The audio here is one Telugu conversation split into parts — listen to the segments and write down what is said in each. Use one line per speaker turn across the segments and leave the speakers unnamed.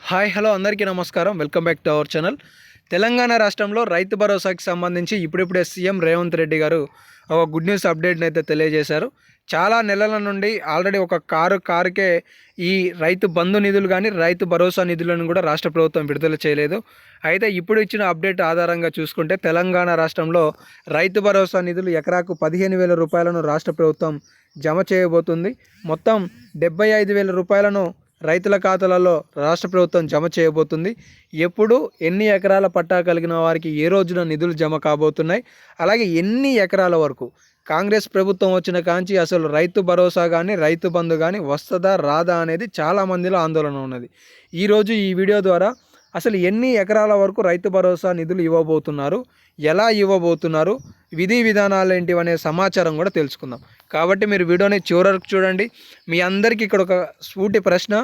హాయ్ హలో అందరికీ నమస్కారం. Welcome back to our channel. Telangana రాష్ట్రంలో రైతు భరోసాకి సంబంధించి ఇప్పుడిప్పుడే సీఎం రేవంత్ రెడ్డి గారు ఒక గుడ్ న్యూస్ అప్డేట్ని అయితే తెలియజేశారు. చాలా నెలల నుండి ఆల్రెడీ ఒక కారుకే ఈ రైతు బంధు నిధులు కానీ రైతు భరోసా నిధులను కూడా రాష్ట్ర ప్రభుత్వం విడుదల చేయలేదు. అయితే ఇప్పుడు ఇచ్చిన అప్డేట్ ఆధారంగా చూసుకుంటే తెలంగాణ రాష్ట్రంలో రైతు భరోసా నిధులు ఎకరాకు 15,000 రూపాయలను రాష్ట్ర ప్రభుత్వం జమ చేయబోతుంది. మొత్తం 75,000 రూపాయలను రైతుల ఖాతాలలో రాష్ట్ర ప్రభుత్వం జమ చేయబోతుంది. ఎప్పుడు ఎన్ని ఎకరాల పట్టా కలిగిన వారికి ఏ రోజున నిధులు జమ కాబోతున్నాయి, అలాగే ఎన్ని ఎకరాల వరకు కాంగ్రెస్ ప్రభుత్వం వచ్చిన కాంచి అసలు రైతు భరోసా కానీ రైతు బంధు కానీ వస్తుందా రాదా అనేది చాలామందిలో ఆందోళన ఉన్నది. ఈరోజు ఈ వీడియో ద్వారా అసలు ఎన్ని ఎకరాల వరకు రైతు భరోసా నిధులు ఇవ్వబోతున్నారు, ఎలా ఇవ్వబోతున్నారు, విధి విధానాలు ఏంటివనే సమాచారం కూడా తెలుసుకుందాం. కాబట్టి మీరు వీడియోని చివరకు చూడండి. మీ అందరికీ ఇక్కడ ఒక సూటి ప్రశ్న: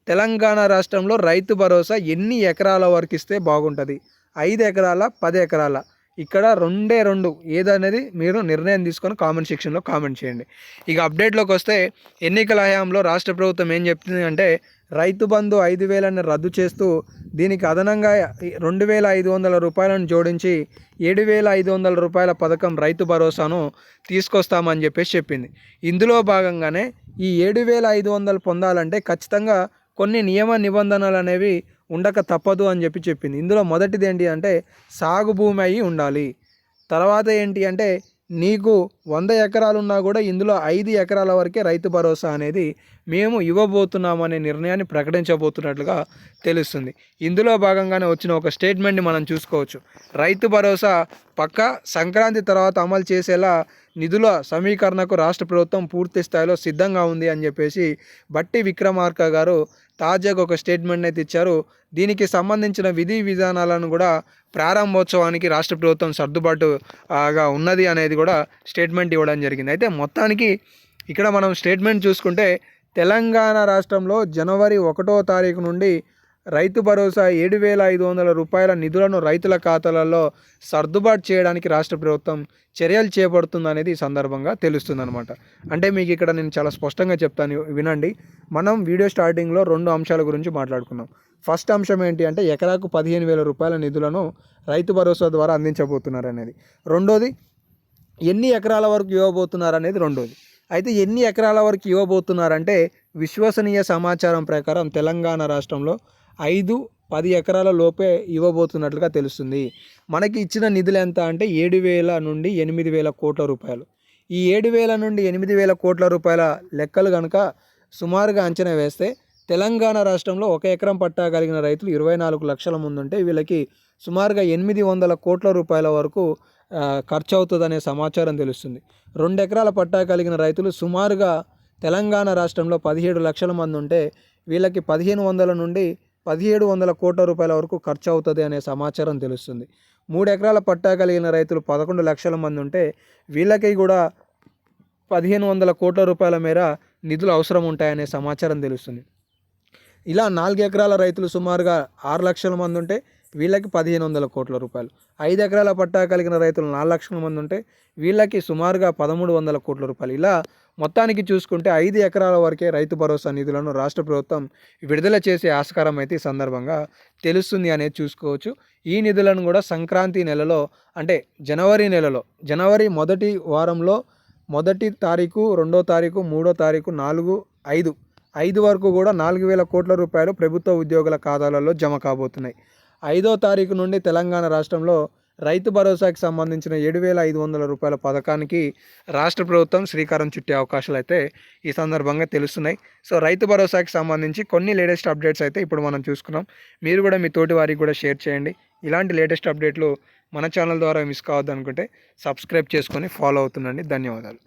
తెలంగాణ రాష్ట్రంలో రైతు భరోసా ఎన్ని ఎకరాల వరకు ఇస్తే బాగుంటుంది? 5 ఎకరాల, 10 ఎకరాల? ఇక్కడ రెండే రెండు ఏదనేది మీరు నిర్ణయం తీసుకొని కామెంట్ సెక్షన్లో కామెంట్ చేయండి. ఇక అప్డేట్లోకి వస్తే, ఎన్నికల హయాంలో రాష్ట్ర ప్రభుత్వం ఏం చెప్తుంది అంటే, రైతు బంధు 5,000 రద్దు చేస్తూ దీనికి అదనంగా 2,500 రూపాయలను జోడించి 7,500 రూపాయల పథకం రైతు భరోసాను తీసుకొస్తామని చెప్పేసి చెప్పింది. ఇందులో భాగంగానే ఈ 7,500 పొందాలంటే ఖచ్చితంగా కొన్ని నియమ నిబంధనలు అనేవి ఉండక తప్పదు అని చెప్పింది. ఇందులో మొదటిది ఏంటి అంటే, సాగు భూమి అయి ఉండాలి. తర్వాత ఏంటి అంటే, నీకు 100 ఎకరాలు ఉన్నా కూడా ఇందులో 5 ఎకరాల వరకే రైతు భరోసా అనేది మేము ఇవ్వబోతున్నామనే నిర్ణయాన్ని ప్రకటించబోతున్నట్లుగా తెలుస్తుంది. ఇందులో భాగంగానే వచ్చిన ఒక స్టేట్మెంట్ని మనం చూసుకోవచ్చు. రైతు భరోసా పక్క సంక్రాంతి తర్వాత అమలు చేసేలా నిధుల సమీకరణకు రాష్ట్ర ప్రభుత్వం పూర్తి స్థాయిలో సిద్ధంగా ఉంది అని చెప్పేసి బట్టి విక్రమార్క గారు తాజాగా ఒక స్టేట్మెంట్ అయితే ఇచ్చారు. దీనికి సంబంధించిన విధి విధానాలను కూడా ప్రారంభోత్సవానికి రాష్ట్ర ప్రభుత్వం సర్దుబాటుగా ఉన్నది అనేది కూడా స్టేట్మెంట్ ఇవ్వడం జరిగింది. అయితే మొత్తానికి ఇక్కడ మనం స్టేట్మెంట్ చూసుకుంటే, తెలంగాణ రాష్ట్రంలో జనవరి 1వ తారీఖు నుండి రైతు భరోసా 7,500 రూపాయల నిధులను రైతుల ఖాతాలలో సర్దుబాటు చేయడానికి రాష్ట్ర ప్రభుత్వం చర్యలు చేపడుతుందనేది ఈ సందర్భంగా తెలుస్తుందన్నమాట. అంటే మీకు ఇక్కడ నేను చాలా స్పష్టంగా చెప్తాను, వినండి. మనం వీడియో స్టార్టింగ్లో 2 అంశాల గురించి మాట్లాడుకున్నాం. ఫస్ట్ అంశం ఏంటి అంటే, ఎకరాకు 15,000 రూపాయల నిధులను రైతు భరోసా ద్వారా అందించబోతున్నారు అనేది. రెండోది, ఎన్ని ఎకరాల వరకు ఇవ్వబోతున్నారు అనేది రెండోది. అయితే ఎన్ని ఎకరాల వరకు ఇవ్వబోతున్నారంటే, విశ్వసనీయ సమాచారం ప్రకారం తెలంగాణ రాష్ట్రంలో 5-10 ఎకరాల లోపే ఇవ్వబోతున్నట్లుగా తెలుస్తుంది. మనకి ఇచ్చిన నిధులు ఎంత అంటే 7,000 నుండి 8,000 కోట్ల రూపాయలు. ఈ 7,000 నుండి 8,000 కోట్ల రూపాయల లెక్కలు కనుక సుమారుగా అంచనా వేస్తే, తెలంగాణ రాష్ట్రంలో 1 ఎకరం పట్టా కలిగిన రైతులు 24 లక్షల మంది ఉంటే వీళ్ళకి సుమారుగా 800 కోట్ల రూపాయల వరకు ఖర్చు అవుతుందనే సమాచారం తెలుస్తుంది. 2 ఎకరాల పట్టా కలిగిన రైతులు సుమారుగా తెలంగాణ రాష్ట్రంలో 17 లక్షల మంది ఉంటే వీళ్ళకి 1,500 నుండి 1,700 కోట్ల రూపాయల వరకు ఖర్చు అవుతుంది అనే సమాచారం తెలుస్తుంది. 3 ఎకరాల పట్టా కలిగిన రైతులు 11 లక్షల మంది ఉంటే వీళ్ళకి కూడా 1,500 కోట్ల రూపాయల మేర నిధులు అవసరం ఉంటాయనే సమాచారం తెలుస్తుంది. ఇలా 4 ఎకరాల రైతులు సుమారుగా 6 లక్షల మంది ఉంటే వీళ్ళకి 1,500 కోట్ల రూపాయలు. 5 ఎకరాల పట్టా కలిగిన రైతులు 4 లక్షల మంది ఉంటే వీళ్ళకి సుమారుగా 1,300 కోట్ల రూపాయలు. ఇలా మొత్తానికి చూసుకుంటే 5 ఎకరాల వరకే రైతు భరోసా నిధులను రాష్ట్ర ప్రభుత్వం విడుదల చేసే ఆస్కారం అయితే ఈ సందర్భంగా తెలుస్తుంది అనేది చూసుకోవచ్చు. ఈ నిధులను కూడా సంక్రాంతి నెలలో, అంటే జనవరి నెలలో, జనవరి మొదటి వారంలో 1వ తారీఖు, 2వ తారీఖు, 3వ తారీఖు, 4, 5 వరకు కూడా 4,000 కోట్ల రూపాయలు ప్రభుత్వ ఉద్యోగుల ఖాతాలలో జమ కాబోతున్నాయి. 5వ తారీఖు నుండి తెలంగాణ రాష్ట్రంలో రైతు భరోసాకి సంబంధించిన 7,500 రూపాయల పథకానికి రాష్ట్ర ప్రభుత్వం శ్రీకారం చుట్టే అవకాశాలు అయితే ఈ సందర్భంగా తెలుస్తున్నాయి. సో రైతు భరోసాకి సంబంధించి కొన్ని లేటెస్ట్ అప్డేట్స్ అయితే ఇప్పుడు మనం చూసుకున్నాం. మీరు కూడా మీ తోటి వారికి కూడా షేర్ చేయండి. ఇలాంటి లేటెస్ట్ అప్డేట్లు మన ఛానల్ ద్వారా మిస్ కావద్దు అనుకుంటే సబ్స్క్రైబ్ చేసుకొని ఫాలో అవుతుండండి. ధన్యవాదాలు.